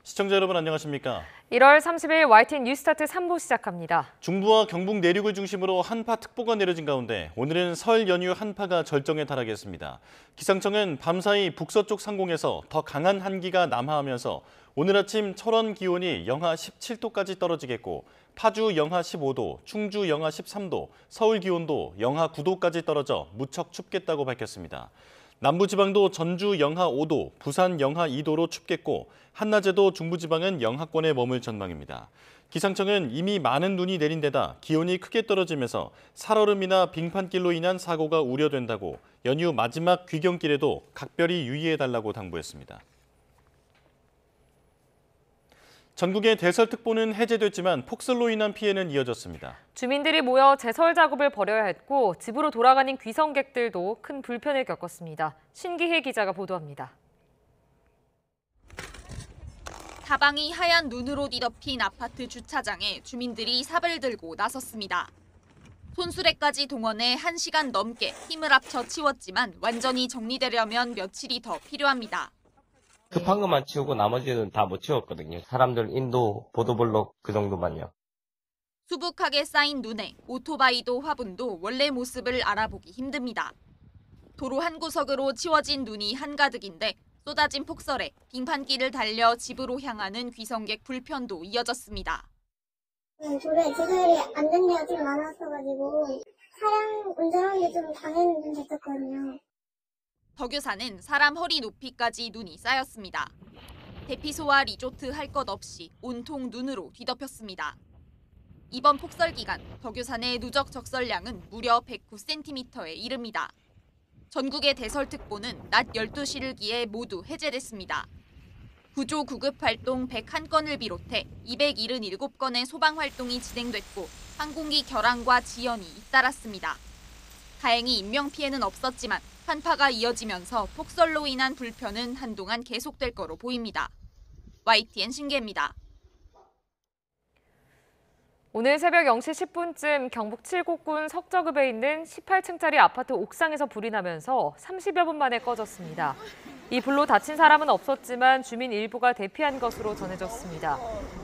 시청자 여러분 안녕하십니까? 1월 30일 YTN 뉴스타트 3부 시작합니다. 중부와 경북 내륙을 중심으로 한파특보가 내려진 가운데 오늘은 설 연휴 한파가 절정에 달하겠습니다. 기상청은 밤사이 북서쪽 상공에서 더 강한 한기가 남하하면서 오늘 아침 철원 기온이 영하 17도까지 떨어지겠고 파주 영하 15도, 충주 영하 13도, 서울 기온도 영하 9도까지 떨어져 무척 춥겠다고 밝혔습니다. 남부지방도 전주 영하 5도, 부산 영하 2도로 춥겠고 한낮에도 중부지방은 영하권에 머물 전망입니다. 기상청은 이미 많은 눈이 내린 데다 기온이 크게 떨어지면서 살얼음이나 빙판길로 인한 사고가 우려된다고 연휴 마지막 귀경길에도 각별히 유의해달라고 당부했습니다. 전국의 대설특보는 해제됐지만 폭설로 인한 피해는 이어졌습니다. 주민들이 모여 제설 작업을 벌여야 했고 집으로 돌아가는 귀성객들도 큰 불편을 겪었습니다. 신기혜 기자가 보도합니다. 사방이 하얀 눈으로 뒤덮인 아파트 주차장에 주민들이 삽을 들고 나섰습니다. 손수레까지 동원해 1시간 넘게 힘을 합쳐 치웠지만 완전히 정리되려면 며칠이 더 필요합니다. 급한 것만 치우고 나머지는 다 못 치웠거든요. 사람들 인도, 보도블록 그 정도만요. 수북하게 쌓인 눈에 오토바이도 화분도 원래 모습을 알아보기 힘듭니다. 도로 한 구석으로 치워진 눈이 한가득인데 쏟아진 폭설에 빙판길을 달려 집으로 향하는 귀성객 불편도 이어졌습니다. 도로에 제설이 안 된 데가 좀 많았어가지고 차량 운전하는 게 좀 방해는 좀 됐었거든요. 덕유사는 사람 허리 높이까지 눈이 쌓였습니다. 대피소와 리조트 할 것 없이 온통 눈으로 뒤덮였습니다. 이번 폭설 기간 덕유산의 누적 적설량은 무려 109cm에 이릅니다. 전국의 대설특보는 낮 12시를 기해 모두 해제됐습니다. 구조 구급 활동 101건을 비롯해 277건의 소방 활동이 진행됐고 항공기 결항과 지연이 잇따랐습니다. 다행히 인명피해는 없었지만 한파가 이어지면서 폭설로 인한 불편은 한동안 계속될 거로 보입니다. YTN 신기혜입니다. 오늘 새벽 0시 10분쯤 경북 칠곡군 석저급에 있는 18층짜리 아파트 옥상에서 불이 나면서 30여 분 만에 꺼졌습니다. 이 불로 다친 사람은 없었지만 주민 일부가 대피한 것으로 전해졌습니다.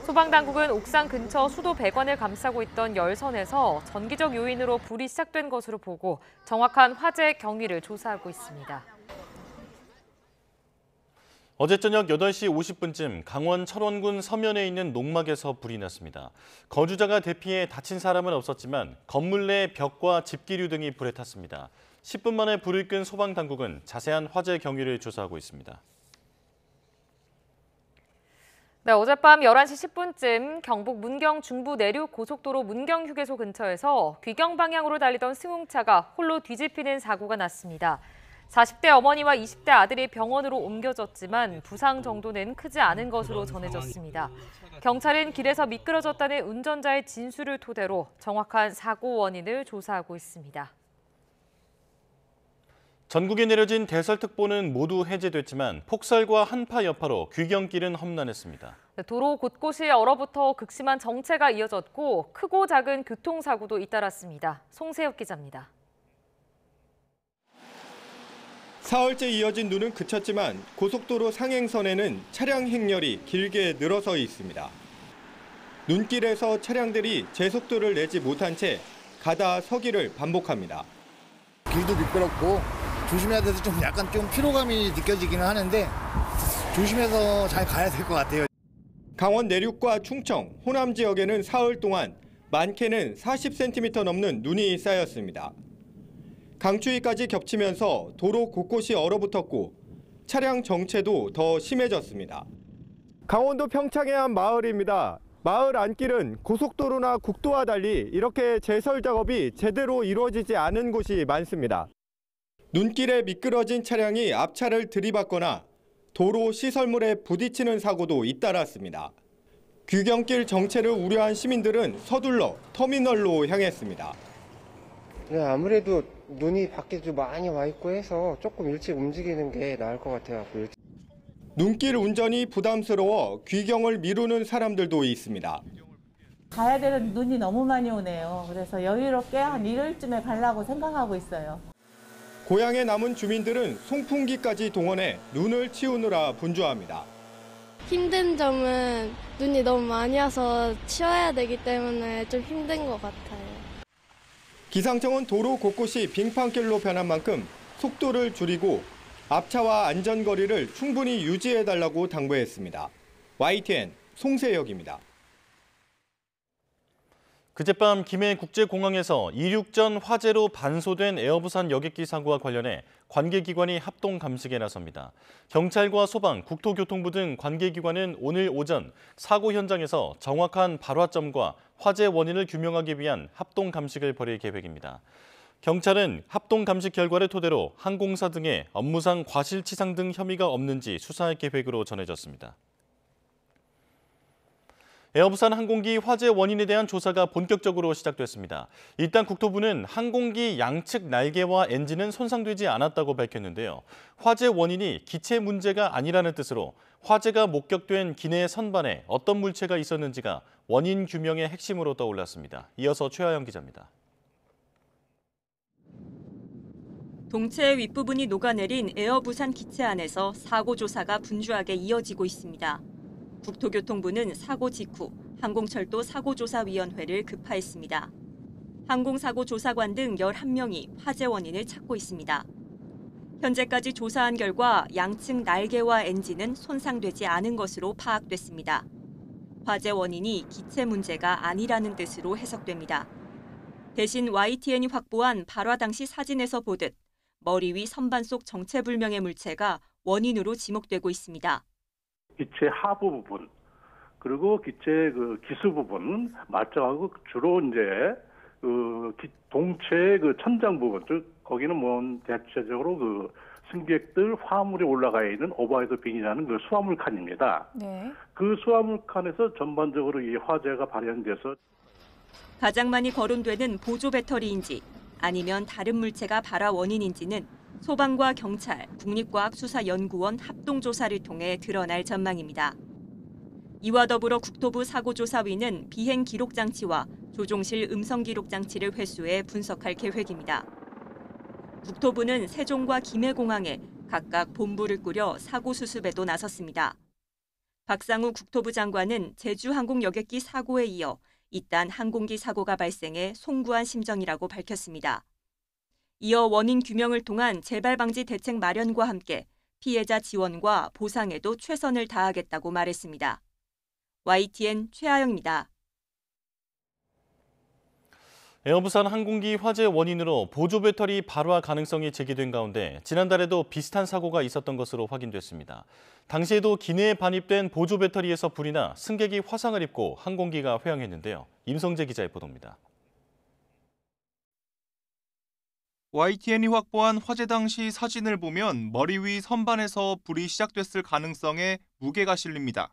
소방당국은 옥상 근처 수도 100원을 감싸고 있던 열선에서 전기적 요인으로 불이 시작된 것으로 보고 정확한 화재 경위를 조사하고 있습니다. 어제 저녁 8시 50분쯤 강원 철원군 서면에 있는 농막에서 불이 났습니다. 거주자가 대피해 다친 사람은 없었지만 건물 내 벽과 집기류 등이 불에 탔습니다. 10분 만에 불을 끈 소방당국은 자세한 화재 경위를 조사하고 있습니다. 네, 어젯밤 11시 10분쯤 경북 문경 중부 내륙 고속도로 문경휴게소 근처에서 귀경 방향으로 달리던 승용차가 홀로 뒤집히는 사고가 났습니다. 40대 어머니와 20대 아들이 병원으로 옮겨졌지만 부상 정도는 크지 않은 것으로 전해졌습니다. 경찰은 길에서 미끄러졌다는 운전자의 진술을 토대로 정확한 사고 원인을 조사하고 있습니다. 전국에 내려진 대설특보는 모두 해제됐지만 폭설과 한파 여파로 귀경길은 험난했습니다. 도로 곳곳이 얼어붙어 극심한 정체가 이어졌고 크고 작은 교통사고도 잇따랐습니다. 송세엽 기자입니다. 사흘째 이어진 눈은 그쳤지만 고속도로 상행선에는 차량 행렬이 길게 늘어서 있습니다. 눈길에서 차량들이 제속도를 내지 못한 채 가다 서기를 반복합니다. 길도 미끄럽고 조심해야 돼서 좀 약간 피로감이 느껴지기는 하는데 조심해서 잘 가야 될 것 같아요. 강원 내륙과 충청, 호남 지역에는 사흘 동안 많게는 40cm 넘는 눈이 쌓였습니다. 강추위까지 겹치면서 도로 곳곳이 얼어붙었고 차량 정체도 더 심해졌습니다. 강원도 평창의 한 마을입니다. 마을 안길은 고속도로나 국도와 달리 이렇게 제설 작업이 제대로 이루어지지 않은 곳이 많습니다. 눈길에 미끄러진 차량이 앞차를 들이받거나 도로 시설물에 부딪히는 사고도 잇따랐습니다. 귀경길 정체를 우려한 시민들은 서둘러 터미널로 향했습니다. 네, 아무래도 눈이 밖에 좀 많이 와 있고 해서 조금 일찍 움직이는 게 나을 것 같아요. 눈길 운전이 부담스러워 귀경을 미루는 사람들도 있습니다. 가야 되는 눈이 너무 많이 오네요. 그래서 여유롭게 한 일요일쯤에 가려고 생각하고 있어요. 고향에 남은 주민들은 송풍기까지 동원해 눈을 치우느라 분주합니다. 힘든 점은 눈이 너무 많이 와서 치워야 되기 때문에 좀 힘든 것 같아요. 기상청은 도로 곳곳이 빙판길로 변한 만큼 속도를 줄이고 앞차와 안전거리를 충분히 유지해달라고 당부했습니다. YTN 송세혁입니다. 그젯밤 김해국제공항에서 이륙전 화재로 반소된 에어부산 여객기 사고와 관련해 관계기관이 합동 감식에 나섭니다. 경찰과 소방, 국토교통부 등 관계기관은 오늘 오전 사고 현장에서 정확한 발화점과 화재 원인을 규명하기 위한 합동 감식을 벌일 계획입니다. 경찰은 합동 감식 결과를 토대로 항공사 등의 업무상 과실치상 등 혐의가 없는지 수사할 계획으로 전해졌습니다. 에어부산 항공기 화재 원인에 대한 조사가 본격적으로 시작됐습니다. 일단 국토부는 항공기 양측 날개와 엔진은 손상되지 않았다고 밝혔는데요. 화재 원인이 기체 문제가 아니라는 뜻으로 화재가 목격된 기내 선반에 어떤 물체가 있었는지가 원인 규명의 핵심으로 떠올랐습니다. 이어서 최하영 기자입니다. 동체의 윗부분이 녹아내린 에어부산 기체 안에서 사고 조사가 분주하게 이어지고 있습니다. 국토교통부는 사고 직후 항공철도 사고조사위원회를 급파했습니다. 항공사고조사관 등 11명이 화재 원인을 찾고 있습니다. 현재까지 조사한 결과 양측 날개와 엔진은 손상되지 않은 것으로 파악됐습니다. 화재 원인이 기체 문제가 아니라는 뜻으로 해석됩니다. 대신 YTN이 확보한 발화 당시 사진에서 보듯 머리 위 선반 속 정체불명의 물체가 원인으로 지목되고 있습니다. 기체 하부 부분 그리고 기체 기수 부분 말정하고 주로 이제 동체 천장 부분 즉 거기는 뭐 대체적으로 승객들 화물에 올라가 있는 오버헤드 빈이라는 수화물 칸입니다. 네. 그 수화물 칸에서 전반적으로 이 화재가 발현돼서 가장 많이 거론되는 보조 배터리인지 아니면 다른 물체가 발화 원인인지는 소방과 경찰, 국립과학수사연구원 합동조사를 통해 드러날 전망입니다. 이와 더불어 국토부 사고조사위는 비행 기록장치와 조종실 음성 기록장치를 회수해 분석할 계획입니다. 국토부는 세종과 김해공항에 각각 본부를 꾸려 사고 수습에도 나섰습니다. 박상우 국토부 장관은 제주항공여객기 사고에 이어 이딴 항공기 사고가 발생해 송구한 심정이라고 밝혔습니다. 이어 원인 규명을 통한 재발 방지 대책 마련과 함께 피해자 지원과 보상에도 최선을 다하겠다고 말했습니다. YTN 최하영입니다. 에어부산 항공기 화재 원인으로 보조 배터리 발화 가능성이 제기된 가운데 지난달에도 비슷한 사고가 있었던 것으로 확인됐습니다. 당시에도 기내에 반입된 보조 배터리에서 불이 나 승객이 화상을 입고 항공기가 회항했는데요. 임성재 기자의 보도입니다. YTN이 확보한 화재 당시 사진을 보면 머리 위 선반에서 불이 시작됐을 가능성에 무게가 실립니다.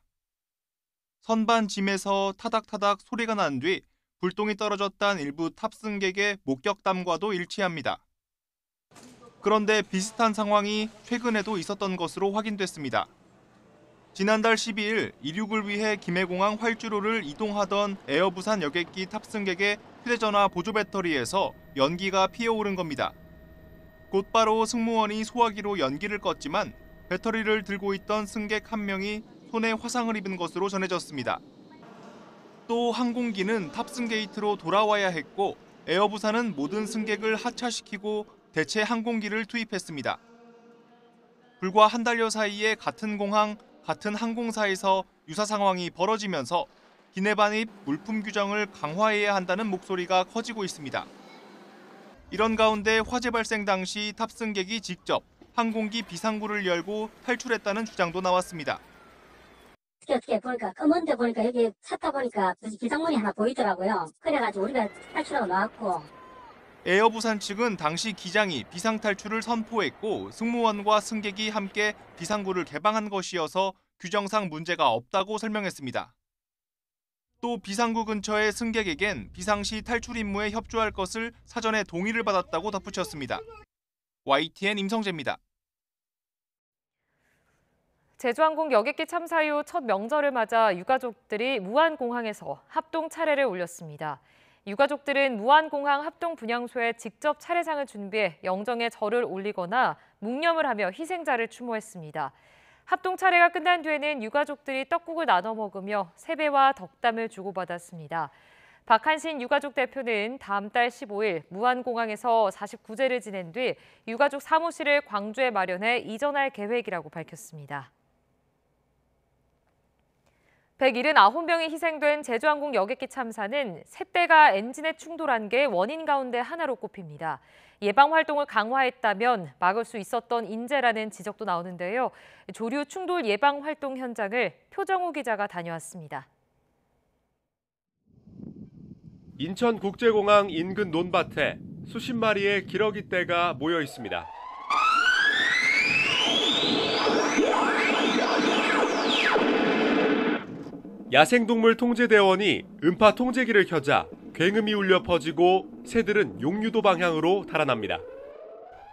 선반 짐에서 타닥타닥 소리가 난 뒤 불똥이 떨어졌다는 일부 탑승객의 목격담과도 일치합니다. 그런데 비슷한 상황이 최근에도 있었던 것으로 확인됐습니다. 지난달 12일 이륙을 위해 김해공항 활주로를 이동하던 에어부산 여객기 탑승객의 휴대전화 보조 배터리에서 연기가 피어오른 겁니다. 곧바로 승무원이 소화기로 연기를 껐지만 배터리를 들고 있던 승객 한 명이 손에 화상을 입은 것으로 전해졌습니다. 또 항공기는 탑승 게이트로 돌아와야 했고 에어부산은 모든 승객을 하차시키고 대체 항공기를 투입했습니다. 불과 한 달여 사이에 같은 공항, 같은 항공사에서 유사 상황이 벌어지면서 기내 반입 물품 규정을 강화해야 한다는 목소리가 커지고 있습니다. 이런 가운데 화재 발생 당시 탑승객이 직접 항공기 비상구를 열고 탈출했다는 주장도 나왔습니다. 어떻게 보니까 검은데 보니까 여기 찾다 보니까 비상문이 하나 보이더라고요. 그래가지고 우리가 탈출하고 나왔고. 에어부산 측은 당시 기장이 비상탈출을 선포했고 승무원과 승객이 함께 비상구를 개방한 것이어서 규정상 문제가 없다고 설명했습니다. 또 비상구 근처의 승객에겐 비상시 탈출 임무에 협조할 것을 사전에 동의를 받았다고 덧붙였습니다. YTN 임성재입니다. 제주항공 여객기 참사 이후 첫 명절을 맞아 유가족들이 무안공항에서 합동 차례를 올렸습니다. 유가족들은 무안공항 합동분향소에 직접 차례상을 준비해 영정에 절을 올리거나 묵념을 하며 희생자를 추모했습니다. 합동 차례가 끝난 뒤에는 유가족들이 떡국을 나눠 먹으며 세배와 덕담을 주고받았습니다. 박한신 유가족 대표는 다음 달 15일 무안공항에서 49제를 지낸 뒤 유가족 사무실을 광주에 마련해 이전할 계획이라고 밝혔습니다. 179명이 희생된 제주항공 여객기 참사는 셋대가 엔진에 충돌한 게 원인 가운데 하나로 꼽힙니다. 예방 활동을 강화했다면 막을 수 있었던 인재라는 지적도 나오는데요. 조류 충돌 예방 활동 현장을 표정우 기자가 다녀왔습니다. 인천국제공항 인근 논밭에 수십 마리의 기러기 떼가 모여 있습니다. 야생동물 통제대원이 음파 통제기를 켜자 굉음이 울려 퍼지고 새들은 용유도 방향으로 달아납니다.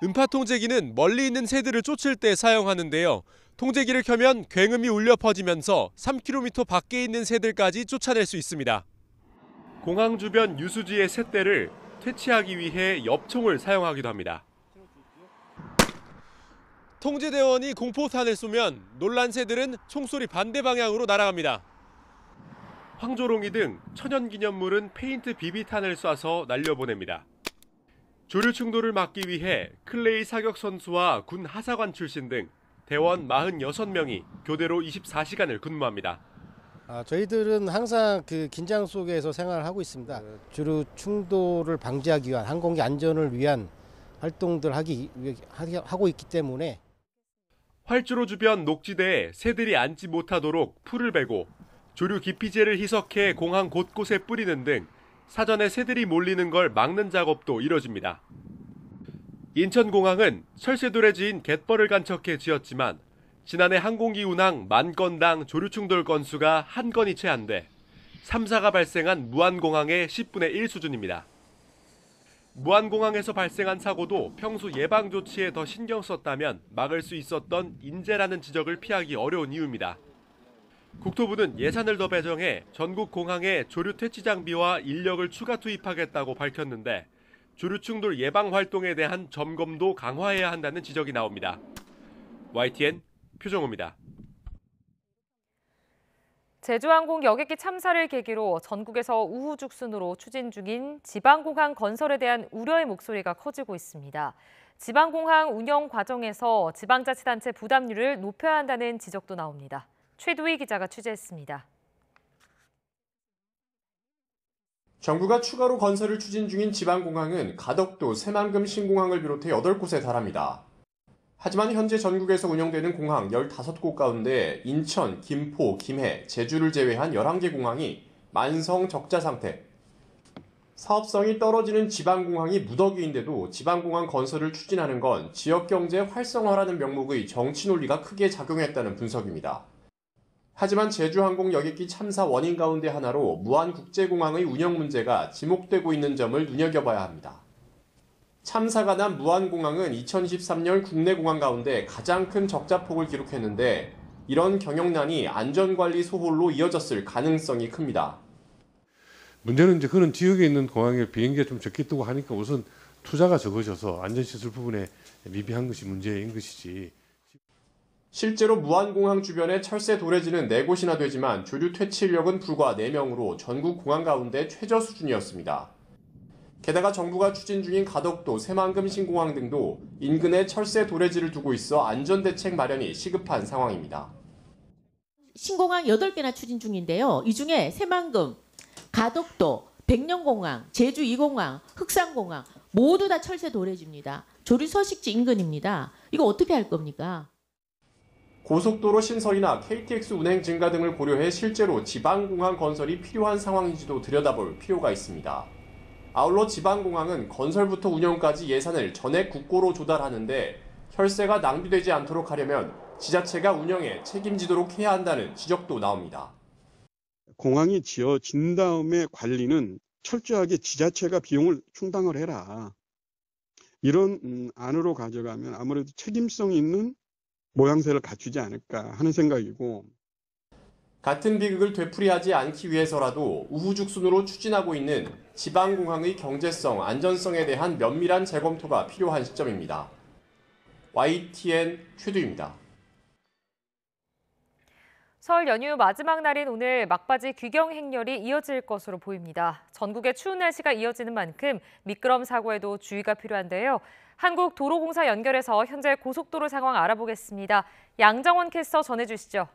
음파 통제기는 멀리 있는 새들을 쫓을 때 사용하는데요. 통제기를 켜면 굉음이 울려 퍼지면서 3km 밖에 있는 새들까지 쫓아낼 수 있습니다. 공항 주변 유수지의 새떼를 퇴치하기 위해 엽총을 사용하기도 합니다. 통제대원이 공포탄을 쏘면 놀란 새들은 총소리 반대 방향으로 날아갑니다. 황조롱이 등 천연기념물은 페인트 비비탄을 쏴서 날려보냅니다. 조류 충돌을 막기 위해 클레이 사격 선수와 군 하사관 출신 등 대원 46명이 교대로 24시간을 근무합니다. 저희들은 항상 그 긴장 속에서 생활을 하고 있습니다. 조류 충돌을 방지하기 위한 항공기 안전을 위한 활동들 하고 있기 때문에 활주로 주변 녹지대에 새들이 앉지 못하도록 풀을 베고 조류 기피제를 희석해 공항 곳곳에 뿌리는 등 사전에 새들이 몰리는 걸 막는 작업도 이뤄집니다. 인천공항은 철새돌에 지은 갯벌을 간척해 지었지만 지난해 항공기 운항 10,000건당 조류 충돌 건수가 1건이 채 안 돼 3사가 발생한 무안공항의 10분의 1 수준입니다. 무안공항에서 발생한 사고도 평소 예방 조치에 더 신경 썼다면 막을 수 있었던 인재라는 지적을 피하기 어려운 이유입니다. 국토부는 예산을 더 배정해 전국 공항에 조류 퇴치 장비와 인력을 추가 투입하겠다고 밝혔는데 조류 충돌 예방 활동에 대한 점검도 강화해야 한다는 지적이 나옵니다. YTN 표정호입니다. 제주항공 여객기 참사를 계기로 전국에서 우후죽순으로 추진 중인 지방공항 건설에 대한 우려의 목소리가 커지고 있습니다. 지방공항 운영 과정에서 지방자치단체 부담률을 높여야 한다는 지적도 나옵니다. 최두희 기자가 취재했습니다. 정부가 추가로 건설을 추진 중인 지방공항은 가덕도, 새만금 신공항을 비롯해 8곳에 달합니다. 하지만 현재 전국에서 운영되는 공항 15곳 가운데 인천, 김포, 김해, 제주를 제외한 11개 공항이 만성 적자 상태. 사업성이 떨어지는 지방공항이 무더기인데도 지방공항 건설을 추진하는 건 지역경제 활성화라는 명목의 정치 논리가 크게 작용했다는 분석입니다. 하지만 제주항공 여객기 참사 원인 가운데 하나로 무안국제공항의 운영 문제가 지목되고 있는 점을 눈여겨봐야 합니다. 참사가 난 무안공항은 2023년 국내 공항 가운데 가장 큰 적자폭을 기록했는데 이런 경영난이 안전관리 소홀로 이어졌을 가능성이 큽니다. 문제는 이제 그런 지역에 있는 공항에 비행기가 좀 적게 뜨고 하니까 우선 투자가 적어져서 안전시설 부분에 미비한 것이 문제인 것이지. 실제로 무안공항 주변에 철새 도래지는 4곳이나 되지만 조류 퇴치 인력은 불과 4명으로 전국 공항 가운데 최저 수준이었습니다. 게다가 정부가 추진 중인 가덕도, 새만금 신공항 등도 인근에 철새 도래지를 두고 있어 안전대책 마련이 시급한 상황입니다. 신공항 8개나 추진 중인데요. 이 중에 새만금, 가덕도, 백령공항, 제주 2공항, 흑산공항 모두 다 철새 도래지입니다. 조류 서식지 인근입니다. 이거 어떻게 할 겁니까? 고속도로 신설이나 KTX 운행 증가 등을 고려해 실제로 지방공항 건설이 필요한 상황인지도 들여다볼 필요가 있습니다. 아울러 지방공항은 건설부터 운영까지 예산을 전액 국고로 조달하는데 혈세가 낭비되지 않도록 하려면 지자체가 운영에 책임지도록 해야 한다는 지적도 나옵니다. 공항이 지어진 다음에 관리는 철저하게 지자체가 비용을 충당을 해라. 이런 안으로 가져가면 아무래도 책임성 있는 모양새를 갖추지 않을까 하는 생각이고, 같은 비극을 되풀이하지 않기 위해서라도 우후죽순으로 추진하고 있는 지방공항의 경제성, 안전성에 대한 면밀한 재검토가 필요한 시점입니다. YTN 최두입니다. 설 연휴 마지막 날인 오늘 막바지 귀경 행렬이 이어질 것으로 보입니다. 전국의 추운 날씨가 이어지는 만큼 미끄럼 사고에도 주의가 필요한데요. 한국도로공사 연결해서 현재 고속도로 상황 알아보겠습니다. 양정원 캐스터 전해주시죠.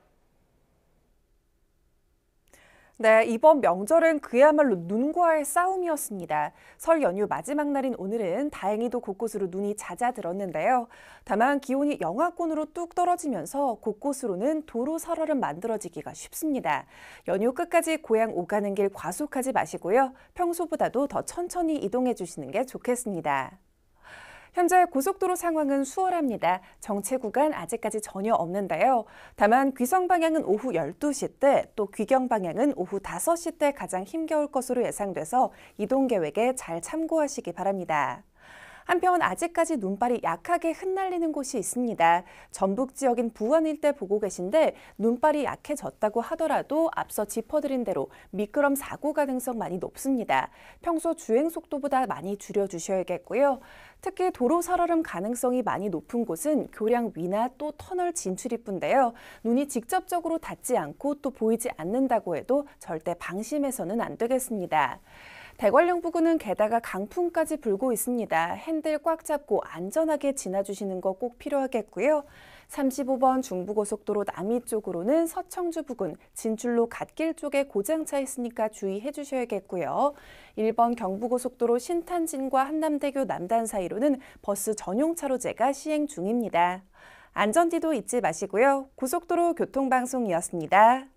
네, 이번 명절은 그야말로 눈과의 싸움이었습니다. 설 연휴 마지막 날인 오늘은 다행히도 곳곳으로 눈이 잦아들었는데요. 다만 기온이 영하권으로 뚝 떨어지면서 곳곳으로는 도로 설얼음 만들어지기가 쉽습니다. 연휴 끝까지 고향 오가는 길 과속하지 마시고요. 평소보다도 더 천천히 이동해 주시는 게 좋겠습니다. 현재 고속도로 상황은 수월합니다. 정체 구간 아직까지 전혀 없는데요. 다만 귀성 방향은 오후 12시 때, 또 귀경 방향은 오후 5시 때 가장 힘겨울 것으로 예상돼서 이동 계획에 잘 참고하시기 바랍니다. 한편 아직까지 눈발이 약하게 흩날리는 곳이 있습니다. 전북 지역인 부안 일대 보고 계신데 눈발이 약해졌다고 하더라도 앞서 짚어드린 대로 미끄럼 사고 가능성 많이 높습니다. 평소 주행 속도보다 많이 줄여주셔야겠고요. 특히 도로 살얼음 가능성이 많이 높은 곳은 교량 위나 또 터널 진출입구인데요. 눈이 직접적으로 닿지 않고 또 보이지 않는다고 해도 절대 방심해서는 안 되겠습니다. 대관령 부근은 게다가 강풍까지 불고 있습니다. 핸들 꽉 잡고 안전하게 지나주시는 거 꼭 필요하겠고요. 35번 중부고속도로 남이 쪽으로는 서청주 부근 진출로 갓길 쪽에 고장차 있으니까 주의해 주셔야겠고요. 1번 경부고속도로 신탄진과 한남대교 남단 사이로는 버스 전용 차로제가 시행 중입니다. 안전띠도 잊지 마시고요. 고속도로 교통방송이었습니다.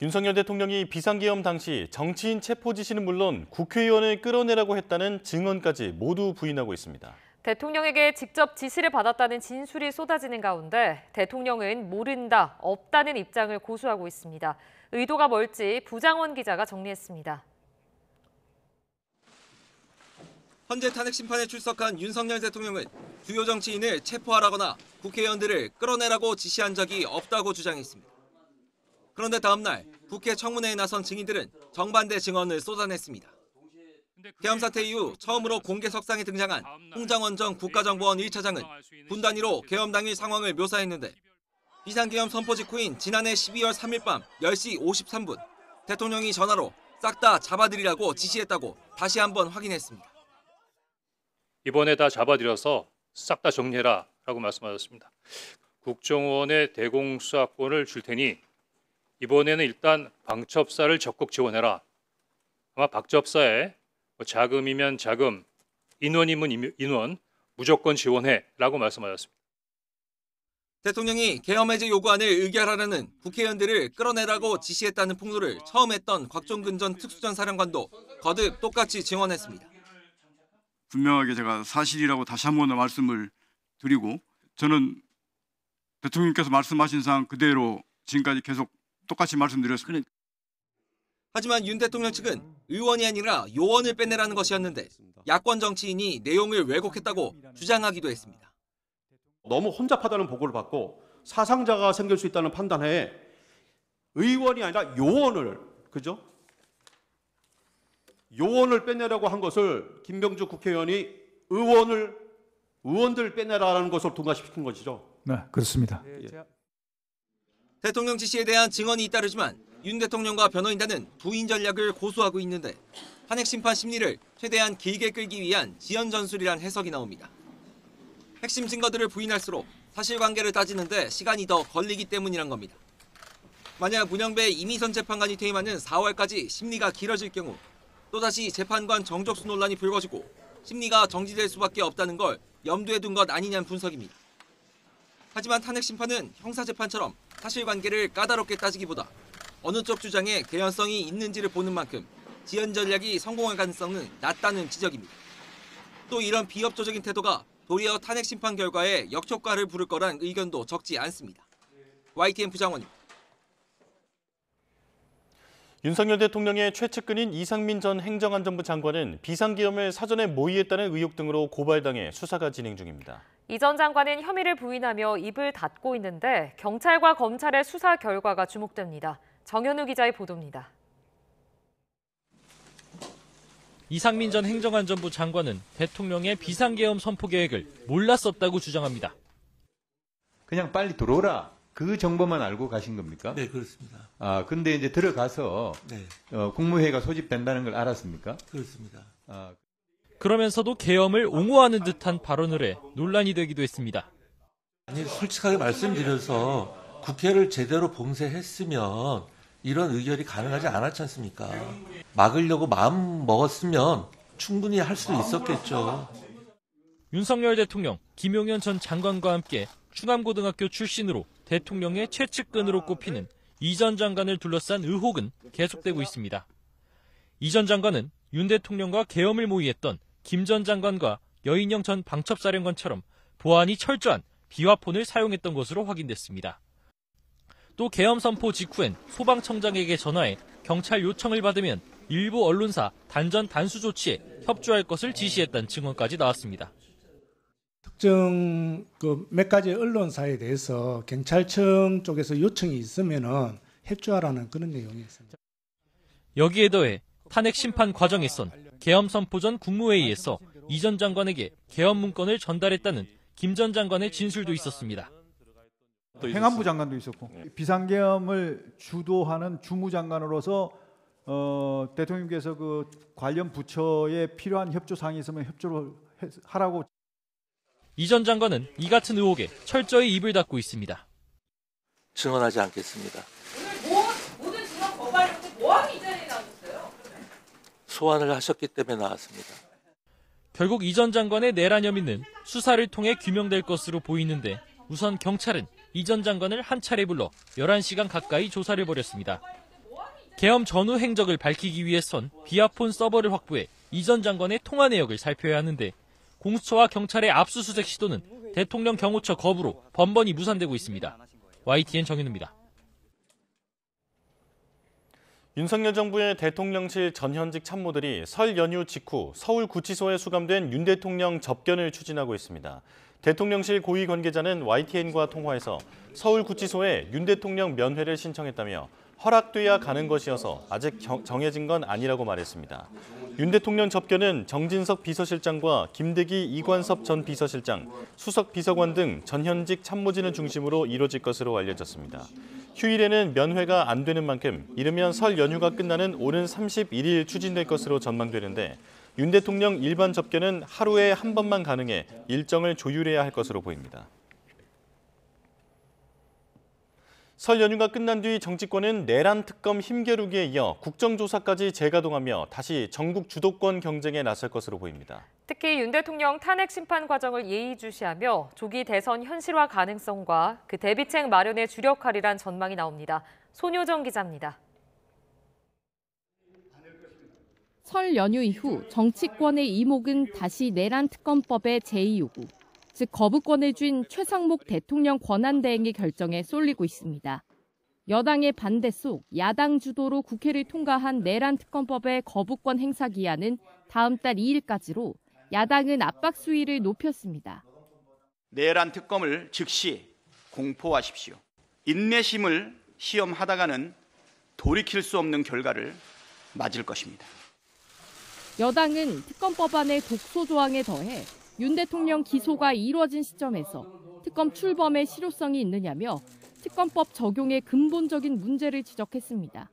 윤석열 대통령이 비상계엄 당시 정치인 체포 지시는 물론 국회의원을 끌어내라고 했다는 증언까지 모두 부인하고 있습니다. 대통령에게 직접 지시를 받았다는 진술이 쏟아지는 가운데 대통령은 모른다, 없다는 입장을 고수하고 있습니다. 의도가 뭘지 부장원 기자가 정리했습니다. 헌재 탄핵 심판에 출석한 윤석열 대통령은 주요 정치인을 체포하라거나 국회의원들을 끌어내라고 지시한 적이 없다고 주장했습니다. 그런데 다음 날 국회 청문회에 나선 증인들은 정반대 증언을 쏟아냈습니다. 계엄 사태 이후 처음으로 공개석상에 등장한 홍장원 전 국가정보원 1차장은 군 단위로 계엄 당일 상황을 묘사했는데 비상계엄 선포 직후인 지난해 12월 3일 밤 10시 53분 대통령이 전화로 싹 다 잡아들이라고 지시했다고 다시 한번 확인했습니다. 이번에 다 잡아들여서 싹 다 정리해라 라고 말씀하셨습니다. 국정원에 대공수사권을 줄 테니 이번에는 일단 방첩사를 적극 지원해라. 아마 방첩사에 자금이면 자금, 인원이면 인원 무조건 지원해라고 말씀하셨습니다. 대통령이 계엄 해제 요구안을 의결하라는 국회의원들을 끌어내라고 지시했다는 폭로를 처음 했던 곽종근 전 특수전 사령관도 거듭 똑같이 증언했습니다. 분명하게 제가 사실이라고 다시 한 번 더 말씀을 드리고 저는 대통령께서 말씀하신 사항 그대로 지금까지 계속 똑같이 말씀드렸습니다. 하지만 윤 대통령 측은 의원이 아니라 요원을 빼내라는 것이었는데 야권 정치인이 내용을 왜곡했다고 주장하기도 했습니다. 너무 혼잡하다는 보고를 받고 사상자가 생길 수 있다는 판단에 의원이 아니라 요원을, 그죠? 요원을 빼내라고 한 것을 김병주 국회의원이 의원들 빼내라는 것을 통과시킨 것이죠. 네, 그렇습니다. 대통령 지시에 대한 증언이 잇따르지만 윤 대통령과 변호인단은 부인 전략을 고수하고 있는데 탄핵 심판 심리를 최대한 길게 끌기 위한 지연 전술이란 해석이 나옵니다. 핵심 증거들을 부인할수록 사실관계를 따지는데 시간이 더 걸리기 때문이란 겁니다. 만약 문영배 이미선 재판관이 퇴임하는 4월까지 심리가 길어질 경우 또다시 재판관 정적수 논란이 불거지고 심리가 정지될 수밖에 없다는 걸 염두에 둔 것 아니냐는 분석입니다. 하지만 탄핵 심판은 형사재판처럼 사실관계를 까다롭게 따지기보다 어느 쪽 주장에 개연성이 있는지를 보는 만큼 지연 전략이 성공할 가능성은 낮다는 지적입니다. 또 이런 비협조적인 태도가 도리어 탄핵 심판 결과에 역효과를 부를 거란 의견도 적지 않습니다. YTN 부장원입니다. 윤석열 대통령의 최측근인 이상민 전 행정안전부 장관은 비상계엄을 사전에 모의했다는 의혹 등으로 고발당해 수사가 진행 중입니다. 이 전 장관은 혐의를 부인하며 입을 닫고 있는데 경찰과 검찰의 수사 결과가 주목됩니다. 정현우 기자의 보도입니다. 이상민 전 행정안전부 장관은 대통령의 비상계엄 선포 계획을 몰랐었다고 주장합니다. 그냥 빨리 들어오라. 그 정보만 알고 가신 겁니까? 네, 그렇습니다. 근데 이제 들어가서 네. 국무회의가 소집된다는 걸 알았습니까? 그렇습니다. 그러면서도 계엄을 옹호하는 듯한 발언을 해 논란이 되기도 했습니다. 아니, 솔직하게 말씀드려서 국회를 제대로 봉쇄했으면 이런 의결이 가능하지 않았지 않습니까? 막으려고 마음 먹었으면 충분히 할 수도 있었겠죠. 윤석열 대통령, 김용현 전 장관과 함께 충암고등학교 출신으로 대통령의 최측근으로 꼽히는 이 전 장관을 둘러싼 의혹은 계속되고 있습니다. 이 전 장관은 윤 대통령과 계엄을 모의했던 김 전 장관과 여인영 전 방첩사령관처럼 보안이 철저한 비화폰을 사용했던 것으로 확인됐습니다. 또 계엄 선포 직후엔 소방청장에게 전화해 경찰 요청을 받으면 일부 언론사 단전 단수 조치에 협조할 것을 지시했다는 증언까지 나왔습니다. 특정 몇 가지 언론사에 대해서 경찰청 쪽에서 요청이 있으면은 협조하라는 그런 내용이 있습니다. 여기에 더해 탄핵 심판 과정에선 계엄 선포 전 국무회의에서 이 전 장관에게 계엄 문건을 전달했다는 김 전 장관의 진술도 있었습니다. 행안부 장관도 있었고 비상계엄을 주도하는 주무장관으로서 대통령께서 그 관련 부처에 필요한 협조 사항이 있으면 협조를 하라고. 이 전 장관은 이 같은 의혹에 철저히 입을 닫고 있습니다. 증언하지 않겠습니다. 오늘 모든 증언 거부하려고 뭐하러 이 자리에 나오셨어요? 소환을 하셨기 때문에 나왔습니다. 결국 이 전 장관의 내란 혐의는 수사를 통해 규명될 것으로 보이는데 우선 경찰은 이 전 장관을 한 차례 불러 11시간 가까이 조사를 벌였습니다. 계엄 전후 행적을 밝히기 위해선 비아폰 서버를 확보해 이 전 장관의 통화 내역을 살펴야 하는데 공수처와 경찰의 압수수색 시도는 대통령 경호처 거부로 번번이 무산되고 있습니다. YTN 정현우입니다. 윤석열 정부의 대통령실 전현직 참모들이 설 연휴 직후 서울구치소에 수감된 윤 대통령 접견을 추진하고 있습니다. 대통령실 고위 관계자는 YTN과 통화에서 서울구치소에 윤 대통령 면회를 신청했다며 허락돼야 가는 것이어서 아직 정해진 건 아니라고 말했습니다. 윤 대통령 접견은 정진석 비서실장과 김대기 이관섭 전 비서실장, 수석 비서관 등 전현직 참모진을 중심으로 이뤄질 것으로 알려졌습니다. 휴일에는 면회가 안 되는 만큼 이르면 설 연휴가 끝나는 오는 31일 추진될 것으로 전망되는데 윤 대통령 일반 접견은 하루에 한 번만 가능해 일정을 조율해야 할 것으로 보입니다. 설 연휴가 끝난 뒤 정치권은 내란 특검 힘겨루기에 이어 국정조사까지 재가동하며 다시 전국 주도권 경쟁에 나설 것으로 보입니다. 특히 윤 대통령 탄핵 심판 과정을 예의주시하며 조기 대선 현실화 가능성과 그 대비책 마련에 주력하리란 전망이 나옵니다. 손효정 기자입니다. 설 연휴 이후 정치권의 이목은 다시 내란 특검법의 제2요구, 즉 거부권을 쥔 최상목 대통령 권한대행의 결정에 쏠리고 있습니다. 여당의 반대 속 야당 주도로 국회를 통과한 내란 특검법의 거부권 행사 기한은 다음 달 2일까지로 야당은 압박 수위를 높였습니다. 내란 특검을 즉시 공포하십시오. 인내심을 시험하다가는 돌이킬 수 없는 결과를 맞을 것입니다. 여당은 특검법안의 독소 조항에 더해 윤 대통령 기소가 이루어진 시점에서 특검 출범의 실효성이 있느냐며 특검법 적용의 근본적인 문제를 지적했습니다.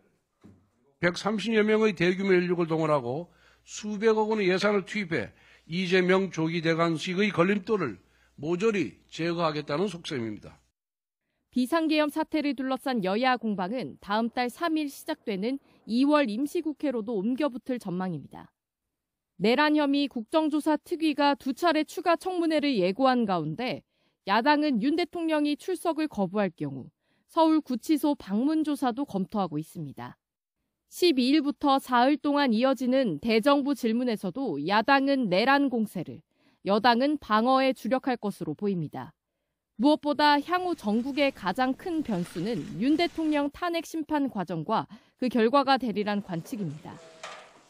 130여 명의 대규모 인력을 동원하고 수백억 원의 예산을 투입해 이재명 조기 대관식의 걸림돌을 모조리 제거하겠다는 속셈입니다. 비상계엄 사태를 둘러싼 여야 공방은 다음 달 3일 시작되는 2월 임시국회로도 옮겨붙을 전망입니다. 내란 혐의 국정조사 특위가 2차례 추가 청문회를 예고한 가운데 야당은 윤 대통령이 출석을 거부할 경우 서울구치소 방문 조사도 검토하고 있습니다. 12일부터 사흘 동안 이어지는 대정부 질문에서도 야당은 내란 공세를, 여당은 방어에 주력할 것으로 보입니다. 무엇보다 향후 전국의 가장 큰 변수는 윤 대통령 탄핵 심판 과정과 그 결과가 되리란 관측입니다.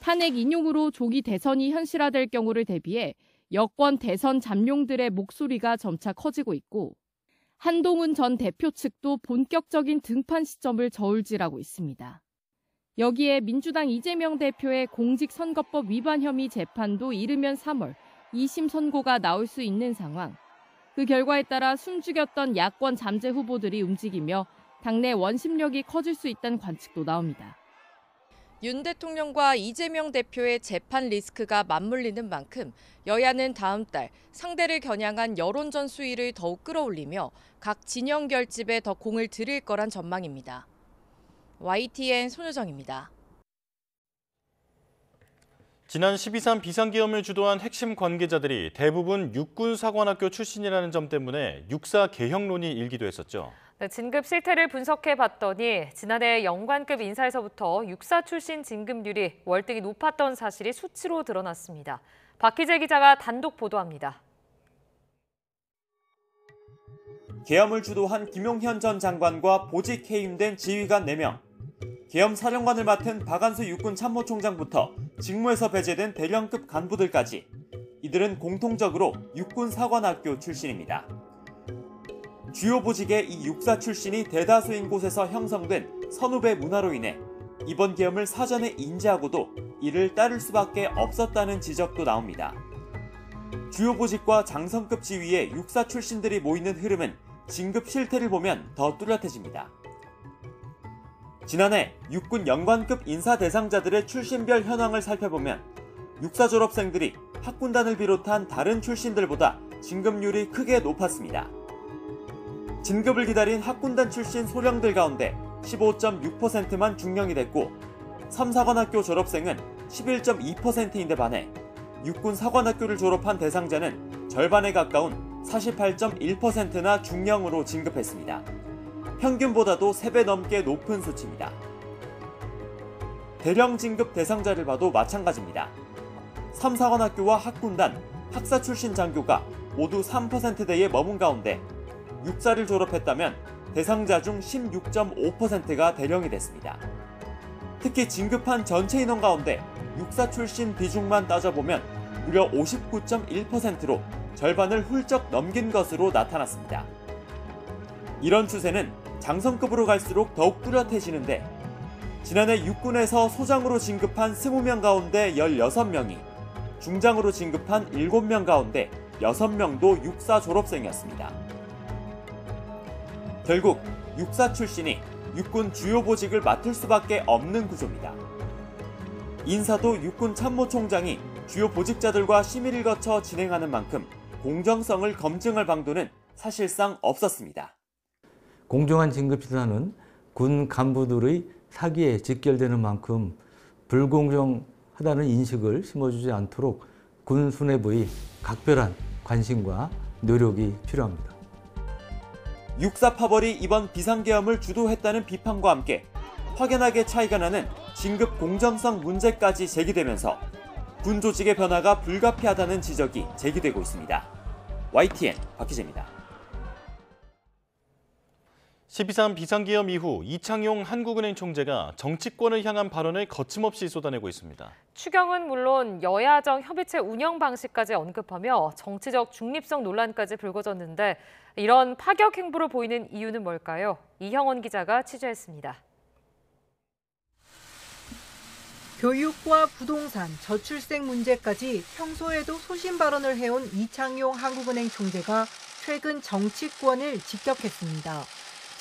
탄핵 인용으로 조기 대선이 현실화될 경우를 대비해 여권 대선 잠룡들의 목소리가 점차 커지고 있고 한동훈 전 대표 측도 본격적인 등판 시점을 저울질하고 있습니다. 여기에 민주당 이재명 대표의 공직선거법 위반 혐의 재판도 이르면 3월 2심 선고가 나올 수 있는 상황. 그 결과에 따라 숨죽였던 야권 잠재 후보들이 움직이며 당내 원심력이 커질 수 있다는 관측도 나옵니다. 윤 대통령과 이재명 대표의 재판 리스크가 맞물리는 만큼 여야는 다음 달 상대를 겨냥한 여론전 수위를 더욱 끌어올리며 각 진영 결집에 더 공을 들일 거란 전망입니다. YTN 손효정입니다. 지난 12.3 비상계엄을 주도한 핵심 관계자들이 대부분 육군사관학교 출신이라는 점 때문에 육사 개혁론이 일기도 했었죠. 네, 진급 실태를 분석해봤더니 지난해 영관급 인사에서부터 육사 출신 진급률이 월등히 높았던 사실이 수치로 드러났습니다. 박희재 기자가 단독 보도합니다. 계엄을 주도한 김용현 전 장관과 보직 해임된 지휘관 4명, 계엄 사령관을 맡은 박안수 육군 참모총장부터 직무에서 배제된 대령급 간부들까지 이들은 공통적으로 육군사관학교 출신입니다. 주요 보직의 이 육사 출신이 대다수인 곳에서 형성된 선후배 문화로 인해 이번 계엄을 사전에 인지하고도 이를 따를 수밖에 없었다는 지적도 나옵니다. 주요 보직과 장성급 지위의 육사 출신들이 모이는 흐름은 진급 실태를 보면 더 뚜렷해집니다. 지난해 육군 영관급 인사 대상자들의 출신별 현황을 살펴보면 육사 졸업생들이 학군단을 비롯한 다른 출신들보다 진급률이 크게 높았습니다. 진급을 기다린 학군단 출신 소령들 가운데 15.6%만 중령이 됐고 3사관학교 졸업생은 11.2%인데 반해 육군 사관학교를 졸업한 대상자는 절반에 가까운 48.1%나 중령으로 진급했습니다. 평균보다도 3배 넘게 높은 수치입니다. 대령 진급 대상자를 봐도 마찬가지입니다. 3사관학교와 학군단, 학사 출신 장교가 모두 3%대에 머문 가운데 육사를 졸업했다면 대상자 중 16.5%가 대령이 됐습니다. 특히 진급한 전체 인원 가운데 육사 출신 비중만 따져보면 무려 59.1%로 절반을 훌쩍 넘긴 것으로 나타났습니다. 이런 추세는 장성급으로 갈수록 더욱 뚜렷해지는데 지난해 육군에서 소장으로 진급한 20명 가운데 16명이 중장으로 진급한 7명 가운데 6명도 육사 졸업생이었습니다. 결국 육사 출신이 육군 주요 보직을 맡을 수밖에 없는 구조입니다. 인사도 육군 참모총장이 주요 보직자들과 심의를 거쳐 진행하는 만큼 공정성을 검증할 방도는 사실상 없었습니다. 공정한 진급 시사는 군 간부들의 사기에 직결되는 만큼 불공정하다는 인식을 심어주지 않도록 군 수뇌부의 각별한 관심과 노력이 필요합니다. 육사 파벌이 이번 비상계엄을 주도했다는 비판과 함께 확연하게 차이가 나는 진급 공정성 문제까지 제기되면서 군 조직의 변화가 불가피하다는 지적이 제기되고 있습니다. YTN 박희재입니다. 12.3 비상계엄 이후 이창용 한국은행 총재가 정치권을 향한 발언을 거침없이 쏟아내고 있습니다. 추경은 물론 여야정 협의체 운영 방식까지 언급하며 정치적 중립성 논란까지 불거졌는데 이런 파격 행보를 보이는 이유는 뭘까요? 이형원 기자가 취재했습니다. 교육과 부동산, 저출생 문제까지 평소에도 소신 발언을 해온 이창용 한국은행 총재가 최근 정치권을 직격했습니다.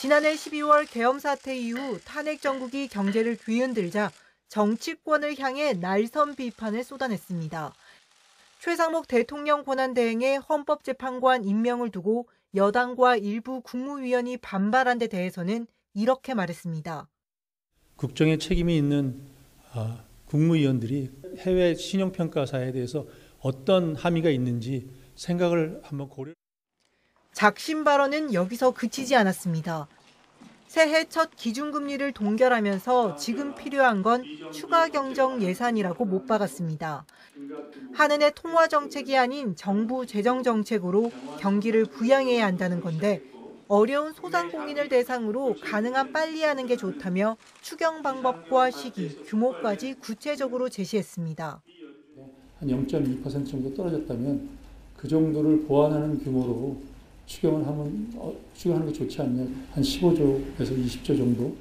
지난해 12월 계엄 사태 이후 탄핵 정국이 경제를 뒤흔들자 정치권을 향해 날선 비판을 쏟아냈습니다. 최상목 대통령 권한대행의 헌법재판관 임명을 두고 여당과 일부 국무위원이 반발한 데 대해서는 이렇게 말했습니다. 국정에 책임이 있는 국무위원들이 해외 신용평가사에 대해서 어떤 함의가 있는지 생각을 한번 고려. 작심 발언은 여기서 그치지 않았습니다. 새해 첫 기준금리를 동결하면서 지금 필요한 건 추가 경정 예산이라고 못 박았습니다. 한은의 통화 정책이 아닌 정부 재정 정책으로 경기를 부양해야 한다는 건데 어려운 소상공인을 대상으로 가능한 빨리 하는 게 좋다며 추경 방법과 시기, 규모까지 구체적으로 제시했습니다. 한 0.2% 정도 떨어졌다면 그 정도를 보완하는 규모로 추경하는 게 좋지 않냐. 한 15조에서 20조 정도.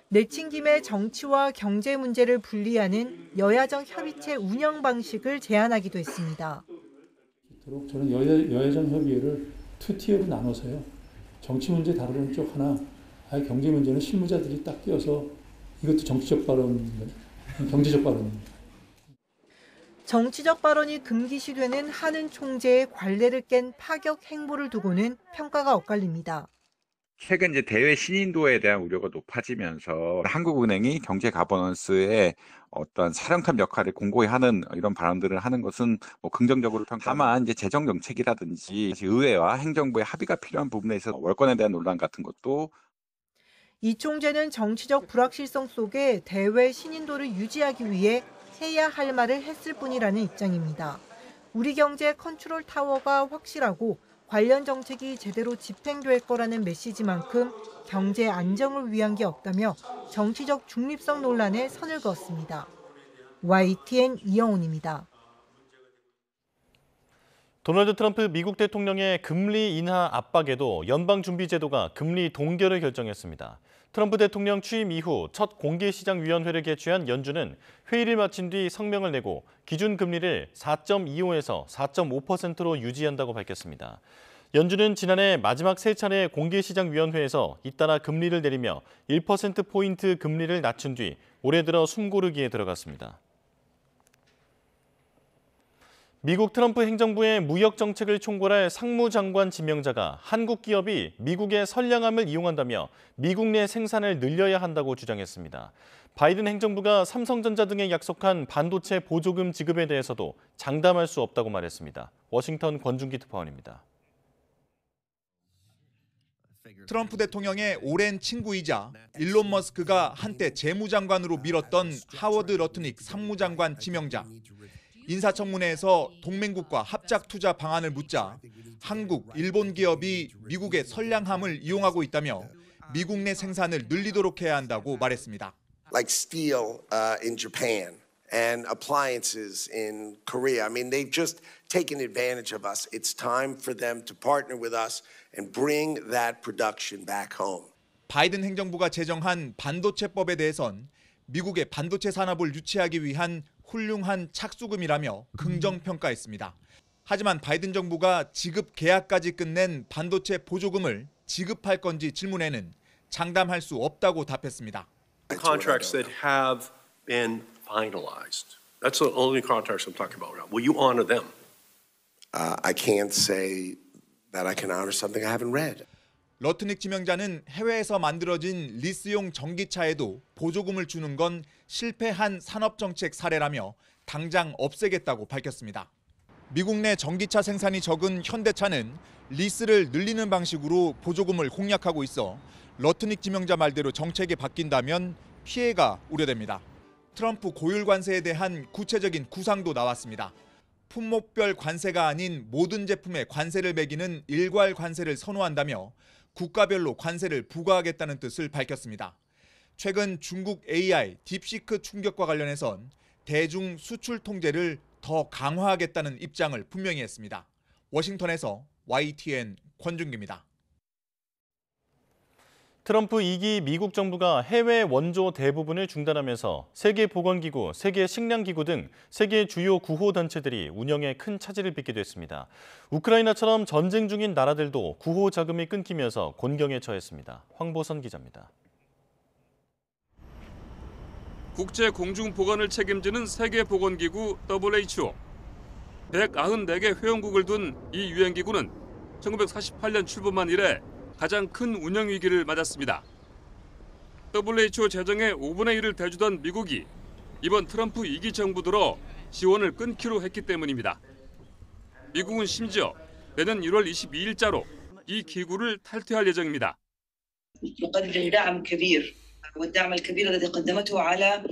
내친 김에 정치와 경제 문제를 분리하는 여야정 협의체 운영 방식을 제안하기도 했습니다. 저는 여야정 협의회를 2티어로 나눠서요. 정치 문제 다루는 쪽 하나, 경제 문제는 실무자들이 딱 끼어서 이것도 정치적 발언입니다. 경제적 발언입니다. 정치적 발언이 금기시되는 한은 총재의 관례를 깬 파격 행보를 두고는 평가가 엇갈립니다. 최근 이제 대외 신인도에 대한 우려가 높아지면서 한국은행이 경제 가버넌스에 어떤 사령탑 역할을 공고히 하는 이런 발언들을 하는 것은 긍정적으로 평가. 다만 이제 재정 정책이라든지 의회와 행정부의 합의가 필요한 부분에 있어서 월권에 대한 논란 같은 것도. 이 총재는 정치적 불확실성 속에 대외 신인도를 유지하기 위해 해야 할 말을 했을 뿐이라는 입장입니다. 우리 경제 컨트롤 타워가 확실하고 관련 정책이 제대로 집행될 거라는 메시지만큼 경제 안정을 위한 게 없다며 정치적 중립성 논란에 선을 그었습니다. YTN 이영훈입니다. 도널드 트럼프 미국 대통령의 금리 인하 압박에도 연방준비제도가 금리 동결을 결정했습니다. 트럼프 대통령 취임 이후 첫 공개시장위원회를 개최한 연준은 회의를 마친 뒤 성명을 내고 기준금리를 4.25에서 4.5%로 유지한다고 밝혔습니다. 연준은 지난해 마지막 세 차례 공개시장위원회에서 잇따라 금리를 내리며 1%포인트 금리를 낮춘 뒤 올해 들어 숨고르기에 들어갔습니다. 미국 트럼프 행정부의 무역 정책을 총괄할 상무장관 지명자가 한국 기업이 미국의 선량함을 이용한다며 미국 내 생산을 늘려야 한다고 주장했습니다. 바이든 행정부가 삼성전자 등에 약속한 반도체 보조금 지급에 대해서도 장담할 수 없다고 말했습니다. 워싱턴 권준기 특파원입니다. 트럼프 대통령의 오랜 친구이자 일론 머스크가 한때 재무장관으로 밀었던 하워드 러트닉 상무장관 지명자. 인사청문회에서 동맹국과 합작 투자 방안을 묻자 한국, 일본 기업이 미국의 선량함을 이용하고 있다며 미국 내 생산을 늘리도록 해야 한다고 말했습니다. Like steel in Japan and appliances in Korea. I mean, they've just taken advantage of us. It's time for them to partner with us and bring that production back home. 바이든 행정부가 제정한 반도체법에 대해선 미국의 반도체 산업을 유치하기 위한 훌륭한 착수금이라며 긍정평가했습니다. 하지만 바이든 정부가 지급 계약까지 끝낸 반도체 보조금을 지급할 건지 질문에는 장담할 수 없다고 답했습니다. Contracts that have been finalized. That's the only contracts I'm talking about now. Will you honor them? I can't say that I can honor something I haven't read. 러트닉 지명자는 해외에서 만들어진 리스용 전기차에도 보조금을 주는 건 실패한 산업정책 사례라며 당장 없애겠다고 밝혔습니다. 미국 내 전기차 생산이 적은 현대차는 리스를 늘리는 방식으로 보조금을 공략하고 있어 러트닉 지명자 말대로 정책이 바뀐다면 피해가 우려됩니다. 트럼프 고율 관세에 대한 구체적인 구상도 나왔습니다. 품목별 관세가 아닌 모든 제품에 관세를 매기는 일괄 관세를 선호한다며 국가별로 관세를 부과하겠다는 뜻을 밝혔습니다. 최근 중국 AI, 딥시크 충격과 관련해선 대중 수출 통제를 더 강화하겠다는 입장을 분명히 했습니다. 워싱턴에서 YTN 권준기입니다. 트럼프 2기 미국 정부가 해외 원조 대부분을 중단하면서 세계보건기구, 세계식량기구 등 세계 주요 구호단체들이 운영에 큰 차질을 빚게 됐습니다. 우크라이나처럼 전쟁 중인 나라들도 구호 자금이 끊기면서 곤경에 처했습니다. 황보선 기자입니다. 국제 공중보건을 책임지는 세계보건기구 WHO. 194개 회원국을 둔 이 유엔기구는 1948년 출범한 이래 가장 큰 운영 위기를 맞았습니다. WHO 재정의 5분의 1을 대주던 미국이 이번 트럼프 2기 정부 들어 지원을 끊기로 했기 때문입니다. 미국은 심지어 내년 1월 22일자로 이 기구를 탈퇴할 예정입니다. نقدم دعم كبير والدعم الكبير الذي قدمته على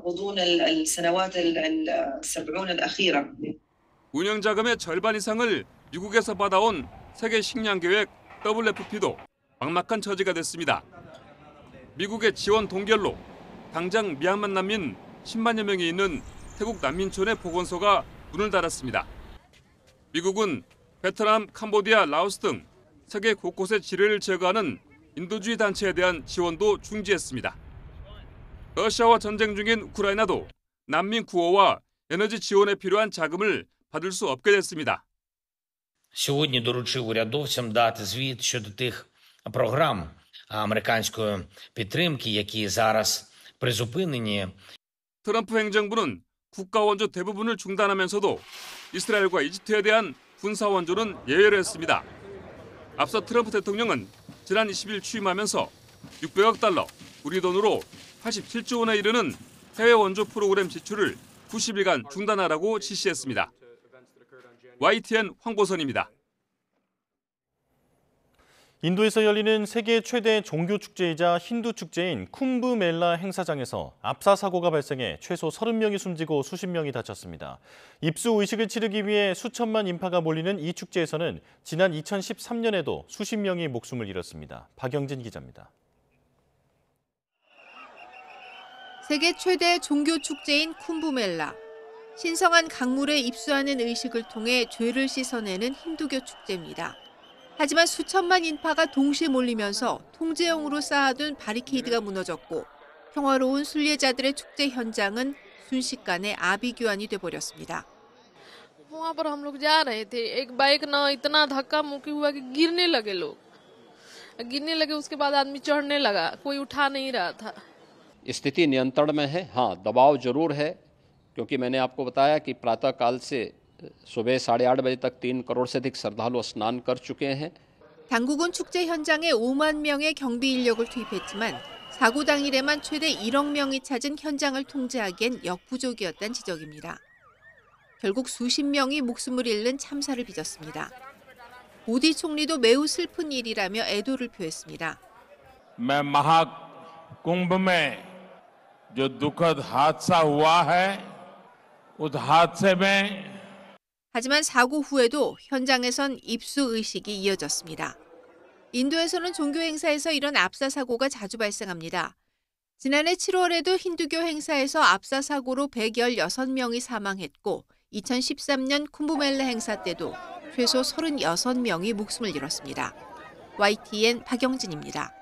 غضون السنوات ال70 الأخيرة. 운영 자금의 절반 이상을 미국에서 받아온 세계 식량 계획 WFP도 막막한 처지가 됐습니다. 미국의 지원 동결로 당장 미얀마 난민 10만여 명이 있는 태국 난민촌의 보건소가 문을 닫았습니다. 미국은 베트남, 캄보디아, 라오스 등 세계 곳곳의 지뢰를 제거하는 인도주의 단체에 대한 지원도 중지했습니다. 러시아와 전쟁 중인 우크라이나도 난민 구호와 에너지 지원에 필요한 자금을 받을 수 없게 됐습니다. Сьогодні доручив урядовцям дати звіт щодо тих програм американської підтримки, які зараз призупинені. 트럼프 행정부는 국가 원조 대부분을 중단하면서도 이스라엘과 이집트에 대한 군사 원조는 예외로 했습니다. 앞서 트럼프 대통령은 지난 20일 취임하면서 600억 달러, 우리 돈으로 87조 원에 이르는 해외 원조 프로그램 지출을 90일간 중단하라고 지시했습니다. YTN 황보선입니다. 인도에서 열리는 세계 최대 종교 축제이자 힌두 축제인 쿰브멜라 행사장에서 압사 사고가 발생해 최소 30명이 숨지고 수십 명이 다쳤습니다. 입수 의식을 치르기 위해 수천만 인파가 몰리는 이 축제에서는 지난 2013년에도 수십 명이 목숨을 잃었습니다. 박영진 기자입니다. 세계 최대 종교 축제인 쿰브멜라. 신성한 강물에 입수하는 의식을 통해 죄를 씻어내는 힌두교 축제입니다. 하지만 수천만 인파가 동시에 몰리면서 통제용으로 쌓아둔 바리케이드가 무너졌고 평화로운 순례자들의 축제 현장은 순식간에 아비규환이 돼버렸습니다. वहाँ पर हम लोग जा रहे थे एक बाइक ना इतना धक्का मुक्की हुआ कि गिरने लगे लोग गिरने लगे उसके बाद आदमी चढ़ने लगा कोई उठा नहीं रहा था। स्थिति नियंत्रण में है। हाँ, दबाव जरूर है क्योंकि मैंने आपको बताया कि प्रातःकाल से सुबह 8:30 बजे तक 3 करोड़ से अधिक श्रद्धालु स्नान कर चुके हैं। 당국은 축제 현장에 5만 명의 경비 인력을 투입했지만 사고 당일에만 최대 1억 명이 찾은 현장을 통제하기엔 역부족이었다는 지적입니다. 결국 수십 명이 목숨을 잃는 참사를 빚었습니다. 모디 총리도 매우 슬픈 일이라며 애도를 표했습니다. मैं महाकुंभ में जो दुखद हादसा हुआ है उस हादसे में 하지만 사고 후에도 현장에선 입수 의식이 이어졌습니다. 인도에서는 종교 행사에서 이런 압사 사고가 자주 발생합니다. 지난해 7월에도 힌두교 행사에서 압사 사고로 116명이 사망했고 2013년 쿰브멜라 행사 때도 최소 36명이 목숨을 잃었습니다. YTN 박영진입니다.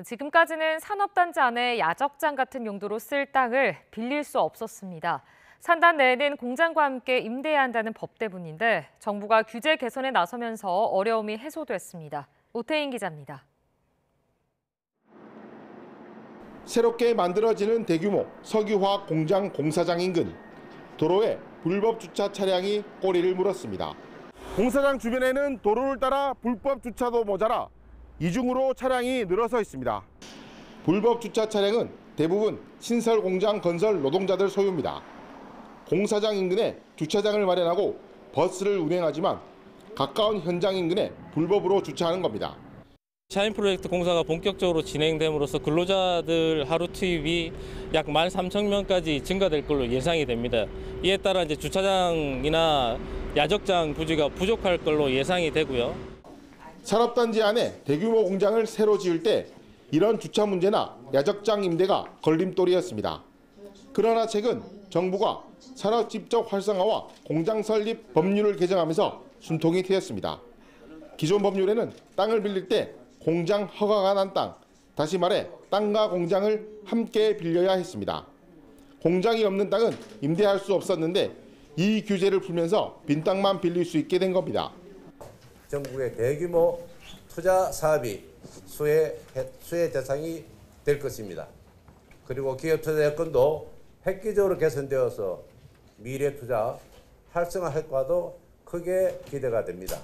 지금까지는 산업단지 안에 야적장 같은 용도로 쓸 땅을 빌릴 수 없었습니다. 산단 내에는 공장과 함께 임대해야 한다는 법 때문인데 정부가 규제 개선에 나서면서 어려움이 해소됐습니다. 오태인 기자입니다. 새롭게 만들어지는 대규모 석유화학 공장 공사장 인근 도로에 불법 주차 차량이 꼬리를 물었습니다. 공사장 주변에는 도로를 따라 불법 주차도 모자라 이중으로 차량이 늘어서 있습니다. 불법 주차 차량은 대부분 신설 공장 건설 노동자들 소유입니다. 공사장 인근에 주차장을 마련하고 버스를 운행하지만 가까운 현장 인근에 불법으로 주차하는 겁니다. 샤인 프로젝트 공사가 본격적으로 진행됨으로써 근로자들 하루 투입이 약 13,000명까지 증가될 걸로 예상이 됩니다. 이에 따라 이제 주차장이나 야적장 부지가 부족할 걸로 예상이 되고요. 산업단지 안에 대규모 공장을 새로 지을 때 이런 주차 문제나 야적장 임대가 걸림돌이었습니다. 그러나 최근 정부가 산업 집적 활성화와 공장 설립 법률을 개정하면서 숨통이 트였습니다. 기존 법률에는 땅을 빌릴 때 공장 허가가 난 땅, 다시 말해 땅과 공장을 함께 빌려야 했습니다. 공장이 없는 땅은 임대할 수 없었는데 이 규제를 풀면서 빈 땅만 빌릴 수 있게 된 겁니다. 전국의 대규모 투자 사업이 수혜 대상이 될 것입니다. 그리고 기업 투자 여건도 획기적으로 개선되어서 미래 투자 활성화 효과도 크게 기대가 됩니다.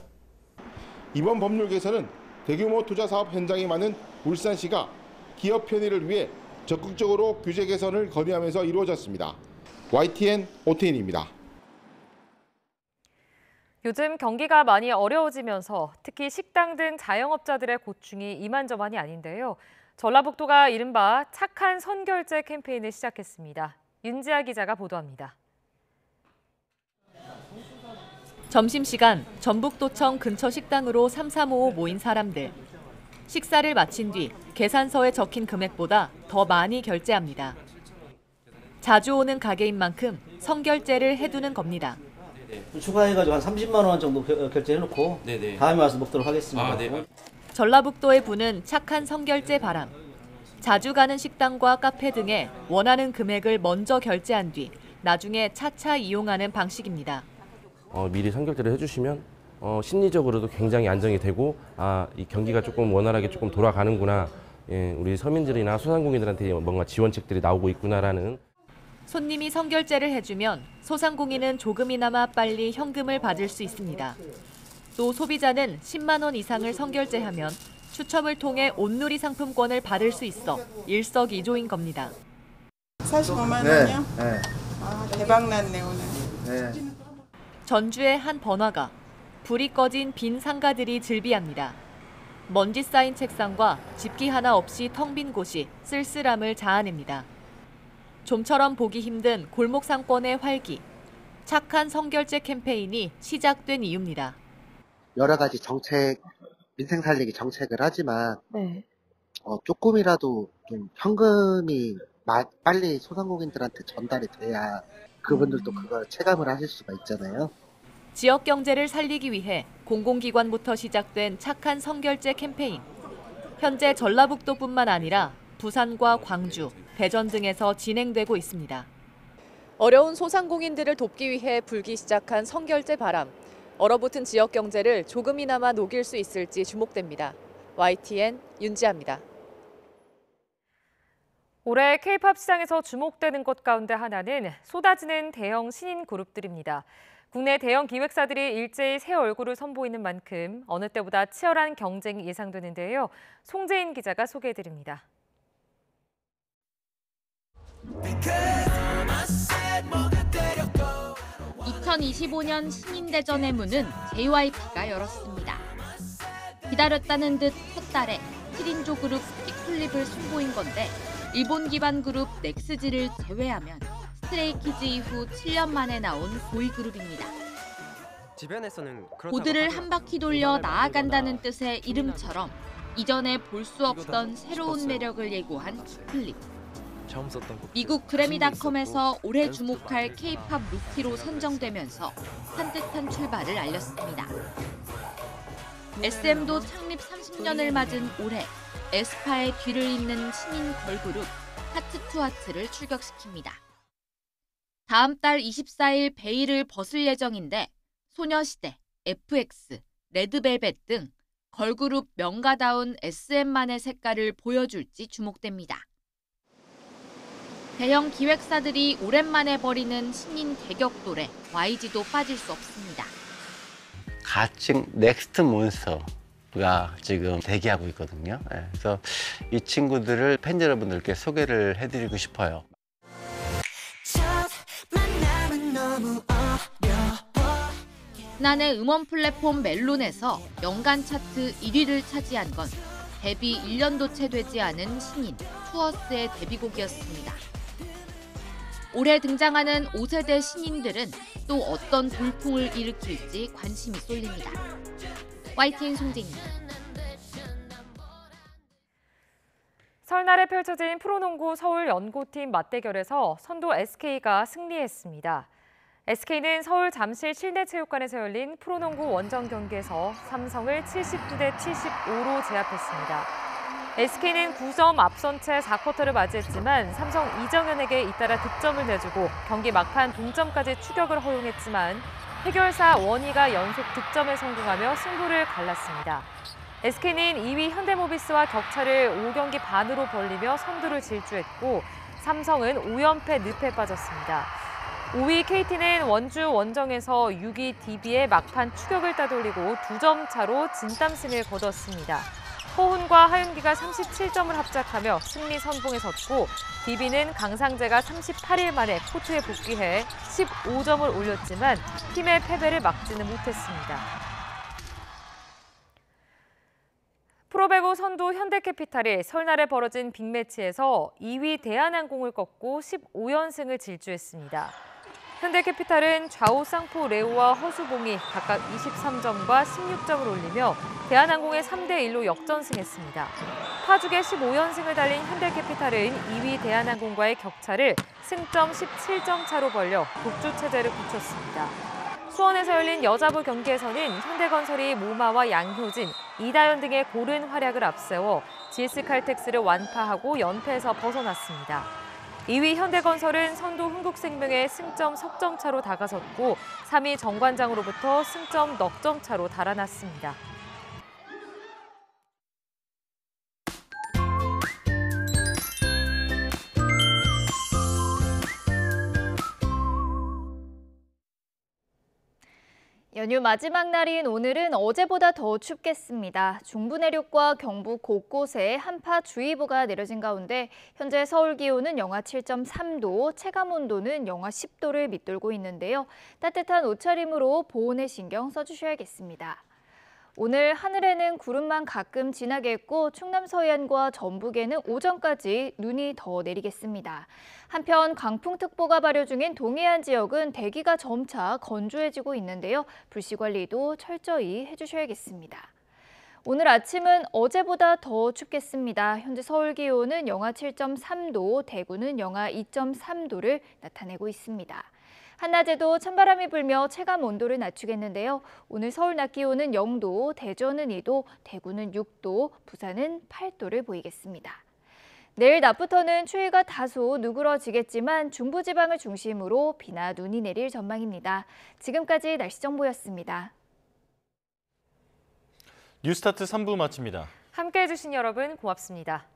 이번 법률 개선은 대규모 투자 사업 현장이 많은 울산시가 기업 편의를 위해 적극적으로 규제 개선을 건의하면서 이루어졌습니다. YTN 오태인입니다. 요즘 경기가 많이 어려워지면서 특히 식당 등 자영업자들의 고충이 이만저만이 아닌데요. 전라북도가 이른바 착한 선결제 캠페인을 시작했습니다. 윤지아 기자가 보도합니다. 점심시간 전북도청 근처 식당으로 삼삼오오 모인 사람들. 식사를 마친 뒤 계산서에 적힌 금액보다 더 많이 결제합니다. 자주 오는 가게인 만큼 선결제를 해두는 겁니다. 추가해가지고 한 30만 원 정도 결제해놓고 다음에 와서 먹도록 하겠습니다. 전라북도에 부는 착한 선결제 바람. 자주 가는 식당과 카페 등에 원하는 금액을 먼저 결제한 뒤 나중에 차차 이용하는 방식입니다. 미리 선결제를 해주시면 심리적으로도 굉장히 안정이 되고 이 경기가 조금 원활하게 조금 돌아가는구나. 우리 서민들이나 소상공인들한테 뭔가 지원책들이 나오고 있구나라는. 손님이 선결제를 해주면 소상공인은 조금이나마 빨리 현금을 받을 수 있습니다. 또 소비자는 10만 원 이상을 선결제하면 추첨을 통해 온누리 상품권을 받을 수 있어 일석이조인 겁니다. 45만 원이요? 네. 대박 났네 오늘. 네. 전주의 한 번화가. 불이 꺼진 빈 상가들이 즐비합니다. 먼지 쌓인 책상과 집기 하나 없이 텅 빈 곳이 쓸쓸함을 자아냅니다. 좀처럼 보기 힘든 골목 상권의 활기. 착한 선결제 캠페인이 시작된 이유입니다. 여러 가지 정책, 민생 살리기 정책을 하지만 조금이라도 좀 현금이 빨리 소상공인들한테 전달이 돼야 그분들도 그걸 체감을 하실 수가 있잖아요. 지역 경제를 살리기 위해 공공기관부터 시작된 착한 선결제 캠페인. 현재 전라북도뿐만 아니라 부산과 광주, 대전 등에서 진행되고 있습니다. 어려운 소상공인들을 돕기 위해 불기 시작한 선결제 바람. 얼어붙은 지역 경제를 조금이나마 녹일 수 있을지 주목됩니다. YTN 윤지아입니다. 올해 K-팝 시장에서 주목되는 것 가운데 하나는 쏟아지는 대형 신인 그룹들입니다. 국내 대형 기획사들이 일제히 새 얼굴을 선보이는 만큼 어느 때보다 치열한 경쟁이 예상되는데요. 송재인 기자가 소개해드립니다. 2025년 신인대전의 문은 JYP가 열었습니다. 기다렸다는 듯 첫 달에 7인조 그룹 픽플립을 선보인 건데 일본 기반 그룹 넥스지를 제외하면 스트레이키즈 이후 7년 만에 나온 보이 그룹입니다. 보드를 한 바퀴 돌려 나아간다는 뜻의 이름처럼 이전에 볼 수 없던 새로운 매력을 예고한 픽플립. 미국 그래미닷컴에서 올해 주목할 K-팝 루키로 선정되면서 산뜻한 출발을 알렸습니다. SM도 창립 30년을 맞은 올해 에스파의 뒤를 잇는 신인 걸그룹 하트투하트를 출격시킵니다. 다음 달 24일 베일을 벗을 예정인데 소녀시대, FX, 레드벨벳 등 걸그룹 명가다운 SM만의 색깔을 보여줄지 주목됩니다. 대형 기획사들이 오랜만에 벌이는 신인 대격돌에 YG도 빠질 수 없습니다. 가칭 넥스트 몬스터가 지금 대기하고 있거든요. 그래서 이 친구들을 팬 여러분들께 소개를 해드리고 싶어요. 지난해 음원 플랫폼 멜론에서 연간 차트 1위를 차지한 건 데뷔 1년도 채 되지 않은 신인 투어스의 데뷔곡이었습니다. 올해 등장하는 5세대 신인들은 또 어떤 돌풍을 일으킬지 관심이 쏠립니다. YTN 송재입니다. 설날에 펼쳐진 프로농구 서울 연고팀 맞대결에서 선두 SK가 승리했습니다. SK는 서울 잠실 실내체육관에서 열린 프로농구 원정 경기에서 삼성을 79대 75로 제압했습니다. SK는 9점 앞선 채 4쿼터를 맞이했지만 삼성 이정현에게 잇따라 득점을 내주고 경기 막판 동점까지 추격을 허용했지만 해결사 원희가 연속 득점에 성공하며 승부를 갈랐습니다. SK는 2위 현대모비스와 격차를 5경기 반으로 벌리며 선두를 질주했고 삼성은 5연패 늪에 빠졌습니다. 5위 KT는 원주 원정에서 6위 DB의 막판 추격을 따돌리고 2점 차로 진땀승을 거뒀습니다. 허훈과 하윤기가 37점을 합작하며 승리 선봉에 섰고 DB는 강상재가 38일 만에 코트에 복귀해 15점을 올렸지만 팀의 패배를 막지는 못했습니다. 프로배구 선두 현대캐피탈이 설날에 벌어진 빅매치에서 2위 대한항공을 꺾고 15연승을 질주했습니다. 현대캐피탈은 좌우 쌍포 레오와 허수봉이 각각 23점과 16점을 올리며 대한항공에 3대1로 역전승했습니다. 파죽의 15연승을 달린 현대캐피탈은 2위 대한항공과의 격차를 승점 17점 차로 벌려 독주 체제를 굳혔습니다. 수원에서 열린 여자부 경기에서는 현대건설이 모마와 양효진, 이다연 등의 고른 활약을 앞세워 GS칼텍스를 완파하고 연패에서 벗어났습니다. 2위 현대건설은 선두 흥국생명의 승점 석점 차로 다가섰고 3위 정관장으로부터 승점 넉 점 차로 달아났습니다. 연휴 마지막 날인 오늘은 어제보다 더 춥겠습니다. 중부 내륙과 경북 곳곳에 한파주의보가 내려진 가운데 현재 서울 기온은 영하 7.3도, 체감온도는 영하 10도를 밑돌고 있는데요. 따뜻한 옷차림으로 보온에 신경 써주셔야겠습니다. 오늘 하늘에는 구름만 가끔 지나겠고 충남 서해안과 전북에는 오전까지 눈이 더 내리겠습니다. 한편 강풍특보가 발효 중인 동해안 지역은 대기가 점차 건조해지고 있는데요. 불씨 관리도 철저히 해주셔야겠습니다. 오늘 아침은 어제보다 더 춥겠습니다. 현재 서울 기온은 영하 7.3도, 대구는 영하 2.3도를 나타내고 있습니다. 한낮에도 찬바람이 불며 체감 온도를 낮추겠는데요. 오늘 서울 낮 기온은 0도, 대전은 2도, 대구는 6도, 부산은 8도를 보이겠습니다. 내일 낮부터는 추위가 다소 누그러지겠지만 중부지방을 중심으로 비나 눈이 내릴 전망입니다. 지금까지 날씨 정보였습니다. 뉴스타트 3부 마칩니다. 함께해 주신 여러분 고맙습니다.